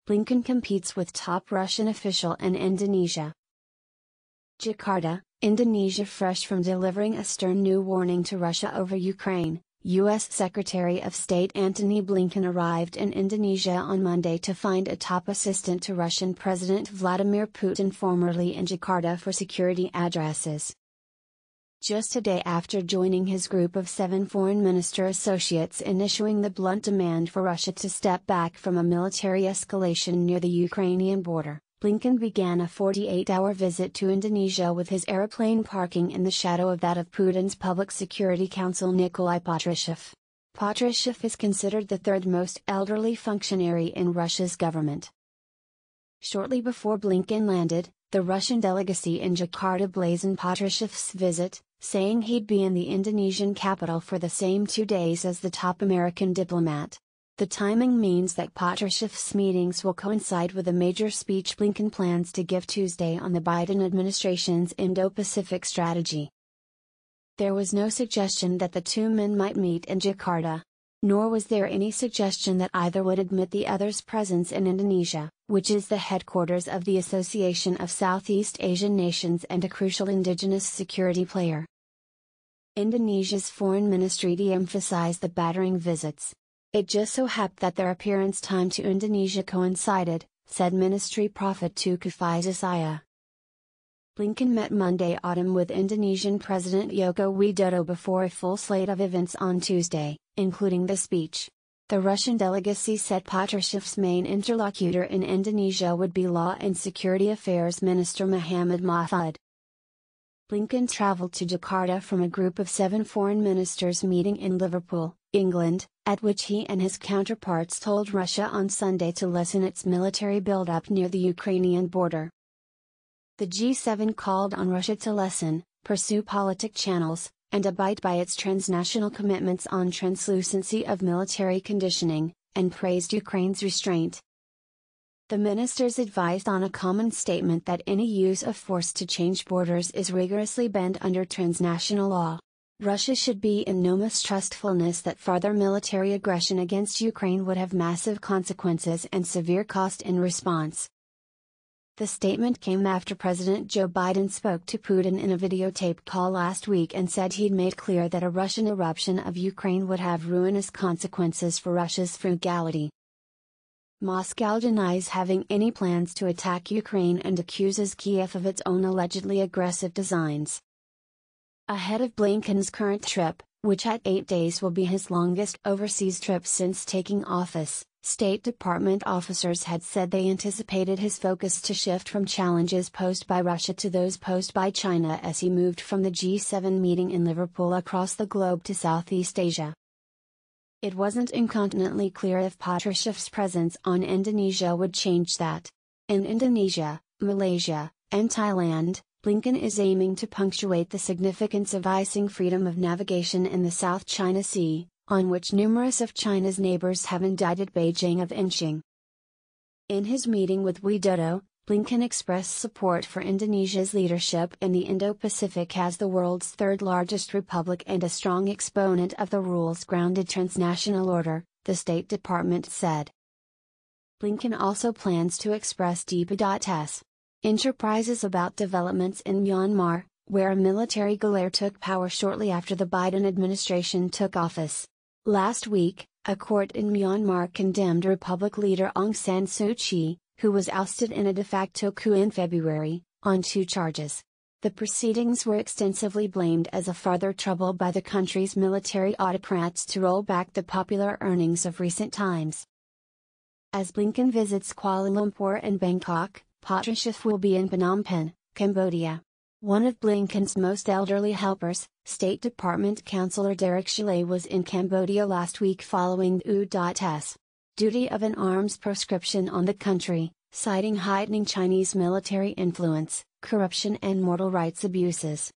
Blinken competes with top Russian official in Indonesia. Jakarta, Indonesia fresh from delivering a stern new warning to Russia over Ukraine. U.S. Secretary of State Antony Blinken arrived in Indonesia on Monday to find a top assistant to Russian President Vladimir Putin formerly in Jakarta for security addresses. Just a day after joining his group of 7 foreign minister associates in issuing the blunt demand for Russia to step back from a military escalation near the Ukrainian border, Blinken began a 48-hour visit to Indonesia with his aeroplane parking in the shadow of that of Putin's public security counsel Nikolay Patrushev. Patrushev is considered the third most elderly functionary in Russia's government. Shortly before Blinken landed, the Russian delegacy in Jakarta blazoned Patrushev's visit, saying he'd be in the Indonesian capital for the same 2 days as the top American diplomat. The timing means that Patrushev's meetings will coincide with a major speech Blinken plans to give Tuesday on the Biden administration's Indo-Pacific strategy. There was no suggestion that the two men might meet in Jakarta. Nor was there any suggestion that either would admit the other's presence in Indonesia, which is the headquarters of the Association of Southeast Asian Nations and a crucial indigenous security player. Indonesia's foreign ministry de-emphasized the battering visits. It just so happened that their appearance time to Indonesia coincided, said Ministry prophet Tuku Faizasaya. Blinken met Monday autumn with Indonesian President Joko Widodo before a full slate of events on Tuesday, including the speech. The Russian delegacy said Patrushev's main interlocutor in Indonesia would be Law and Security Affairs Minister Muhammad Mahfud. Blinken traveled to Jakarta from a group of 7 foreign ministers meeting in Liverpool, England, at which he and his counterparts told Russia on Sunday to lessen its military buildup near the Ukrainian border. The G7 called on Russia to lessen, pursue politic channels, and abide by its transnational commitments on translucency of military conditioning, and praised Ukraine's restraint. The ministers advised on a common statement that any use of force to change borders is rigorously banned under transnational law. Russia should be in no mistrustfulness that further military aggression against Ukraine would have massive consequences and severe cost in response. The statement came after President Joe Biden spoke to Putin in a videotape call last week and said he'd made clear that a Russian eruption of Ukraine would have ruinous consequences for Russia's frugality. Moscow denies having any plans to attack Ukraine and accuses Kiev of its own allegedly aggressive designs. Ahead of Blinken's current trip, which at 8 days will be his longest overseas trip since taking office, State Department officers had said they anticipated his focus to shift from challenges posed by Russia to those posed by China as he moved from the G7 meeting in Liverpool across the globe to Southeast Asia. It wasn't incontinently clear if Patrushev's presence on Indonesia would change that. In Indonesia, Malaysia, and Thailand, Blinken is aiming to punctuate the significance of icing freedom of navigation in the South China Sea, on which numerous of China's neighbors have indicted Beijing of inching. In his meeting with Widodo, Blinken expressed support for Indonesia's leadership in the Indo-Pacific as the world's third-largest republic and a strong exponent of the rules-grounded transnational order, the State Department said. Blinken also plans to express deep.s. enterprises about developments in Myanmar, where a military galère took power shortly after the Biden administration took office. Last week, a court in Myanmar condemned Republic leader Aung San Suu Kyi, who was ousted in a de facto coup in February, on 2 charges. The proceedings were extensively blamed as a further trouble by the country's military autocrats to roll back the popular earnings of recent times. As Blinken visits Kuala Lumpur and Bangkok, Patrushev will be in Phnom Penh, Cambodia. One of Blinken's most elderly helpers, State Department Counselor Derek Chollet, was in Cambodia last week following U.S. duty of an arms proscription on the country, citing heightening Chinese military influence, corruption and mortal rights abuses.